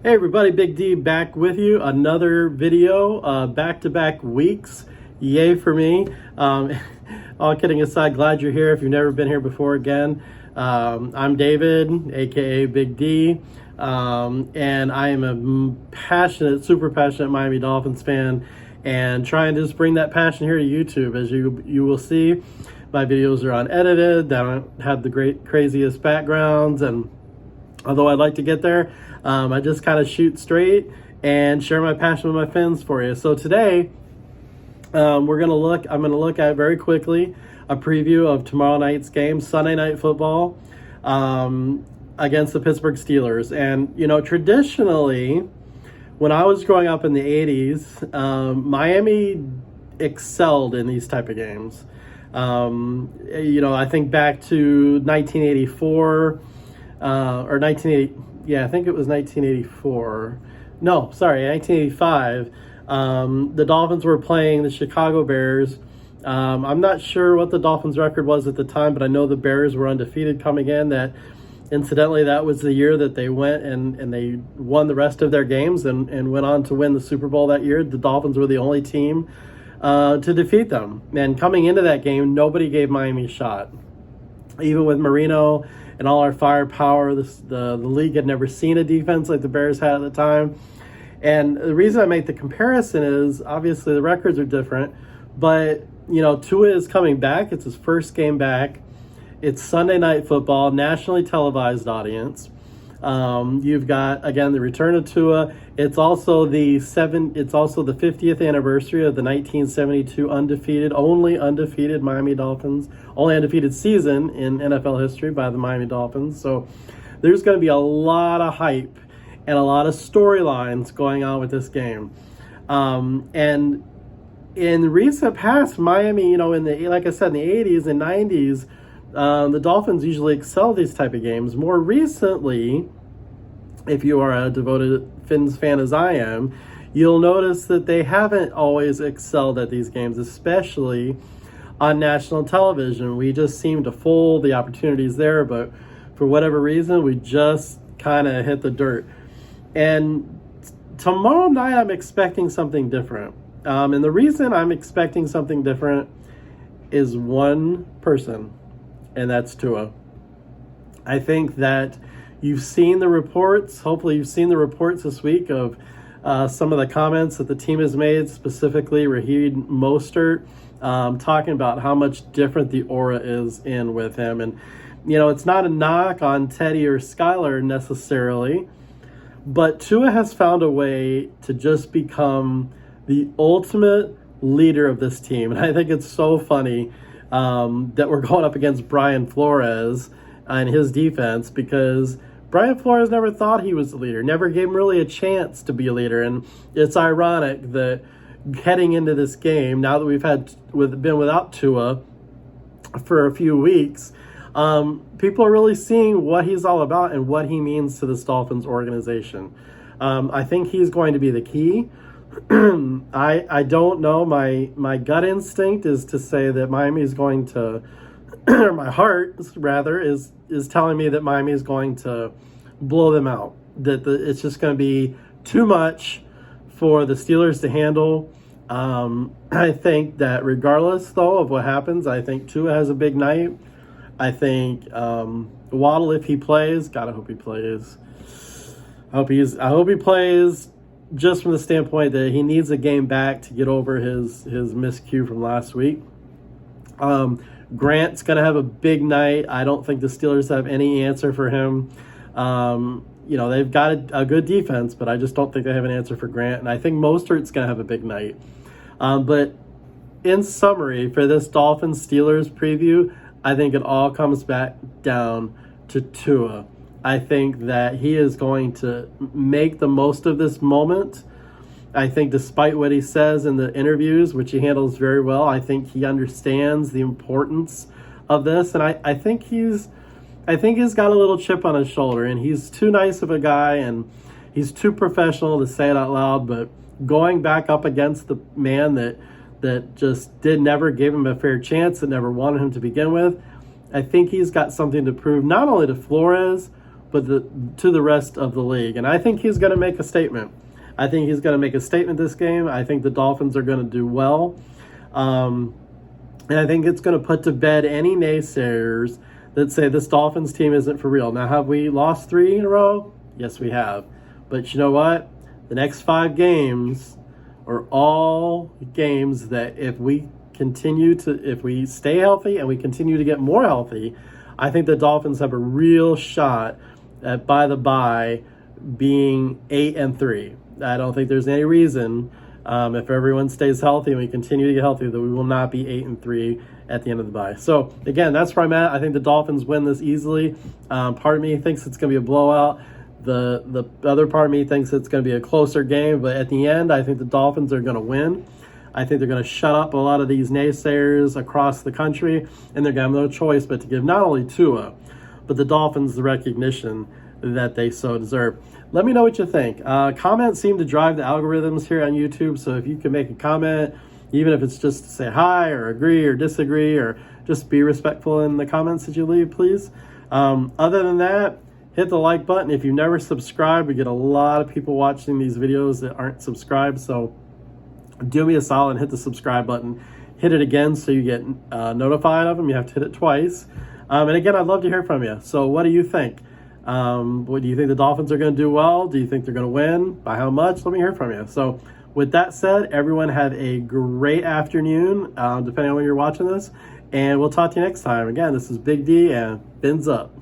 Hey everybody, Big D back with you. Another video, back-to-back weeks. Yay for me. All kidding aside, glad you're here. If you've never been here before, again, I'm David, aka Big D, and I am a super passionate Miami Dolphins fan, and trying to just bring that passion here to YouTube. As you will see, my videos are unedited. They don't have the craziest backgrounds, and although I'd like to get there, I just kind of shoot straight and share my passion with my fans for you. So today, I'm going to look at very quickly a preview of tomorrow night's game, Sunday Night Football, against the Pittsburgh Steelers. And, you know, traditionally, when I was growing up in the 80s, Miami excelled in these type of games. You know, I think back to 1984, or 1980, yeah, I think it was 1984. No, sorry, 1985. The Dolphins were playing the Chicago Bears. I'm not sure what the Dolphins' record was at the time, but I know the Bears were undefeated coming in. That, incidentally, that was the year that they went and they won the rest of their games and went on to win the Super Bowl that year. The Dolphins were the only team to defeat them. And coming into that game, nobody gave Miami a shot. Even with Marino and all our firepower, the league had never seen a defense like the Bears had at the time. And the reason I make the comparison is, obviously, the records are different. But, you know, Tua is coming back. It's his first game back. It's Sunday Night Football, nationally televised audience. You've got, again, the return of Tua. It's also the 50th anniversary of the 1972 only undefeated Miami Dolphins, only undefeated season in NFL history by the Miami Dolphins. So there's going to be a lot of hype and a lot of storylines going on with this game. And in recent past, Miami, you know, like I said, in the 80s and 90s, the Dolphins usually excel these type of games. More recently, if you are a devoted Fins fan as I am, you'll notice that they haven't always excelled at these games, especially on national television. We just seem to fold the opportunities there, but for whatever reason, we just kind of hit the dirt. And tomorrow night, I'm expecting something different. And the reason I'm expecting something different is one person, and that's Tua. I think that you've seen the reports. Hopefully you've seen the reports this week of some of the comments that the team has made, specifically Raheem Mostert, talking about how much different the aura is in with him. And, you know, it's not a knock on Teddy or Skylar necessarily, but Tua has found a way to just become the ultimate leader of this team. And I think it's so funny that we're going up against Brian Flores and his defense, because Brian Flores never thought he was the leader, never gave him really a chance to be a leader. And it's ironic that heading into this game, now that we've been without Tua for a few weeks, people are really seeing what he's all about and what he means to this Dolphins organization. I think he's going to be the key. I don't know. My gut instinct is to say that Miami is going to, or my heart rather is telling me that Miami is going to blow them out. That it's just going to be too much for the Steelers to handle. I think that regardless, though, of what happens, I think Tua has a big night. I think Waddle, if he plays, God, I hope he plays. I hope he plays, just from the standpoint that he needs a game back to get over his miscue from last week. Grant's going to have a big night. I don't think the Steelers have any answer for him. You know, they've got a good defense, but I just don't think they have an answer for Grant. And I think Mostert's going to have a big night. But in summary, for this Dolphins-Steelers preview, I think it all comes back down to Tua. I think that he is going to make the most of this moment. I think despite what he says in the interviews, which he handles very well, I think he understands the importance of this. And I think he's got a little chip on his shoulder, and he's too nice of a guy, and he's too professional to say it out loud. But going back up against the man that just never gave him a fair chance, that never wanted him to begin with, I think he's got something to prove, not only to Flores, but to the rest of the league. And I think he's going to make a statement. I think he's going to make a statement this game. I think the Dolphins are going to do well. And I think it's going to put to bed any naysayers that say this Dolphins team isn't for real. Now, have we lost 3 in a row? Yes, we have. But you know what? The next 5 games are all games that if we stay healthy and we continue to get more healthy, I think the Dolphins have a real shot at, by the bye, being 8-3. I don't think there's any reason, if everyone stays healthy and we continue to get healthy, that we will not be 8-3 at the end of the bye. So again, that's where I'm at. I think the Dolphins win this easily. Part of me thinks it's going to be a blowout. The other part of me thinks it's going to be a closer game, but at the end, I think the Dolphins are going to win. I think they're going to shut up a lot of these naysayers across the country, and they're going to have no choice but to give not only Tua, but the Dolphins the recognition that they so deserve. Let me know what you think. Comments seem to drive the algorithms here on YouTube, so if you can make a comment, even if it's just to say hi or agree or disagree, or just be respectful in the comments that you leave, please. Other than that, hit the like button. If you've never subscribed, we get a lot of people watching these videos that aren't subscribed, so do me a solid and hit the subscribe button. Hit it again so you get notified of them. You have to hit it twice. And again, I'd love to hear from you. So what do you think? What do you think the Dolphins are going to do well? Do you think they're going to win? By how much? Let me hear from you. So with that said, everyone have a great afternoon, depending on when you're watching this. And we'll talk to you next time. Again, this is Big D and Fins Up.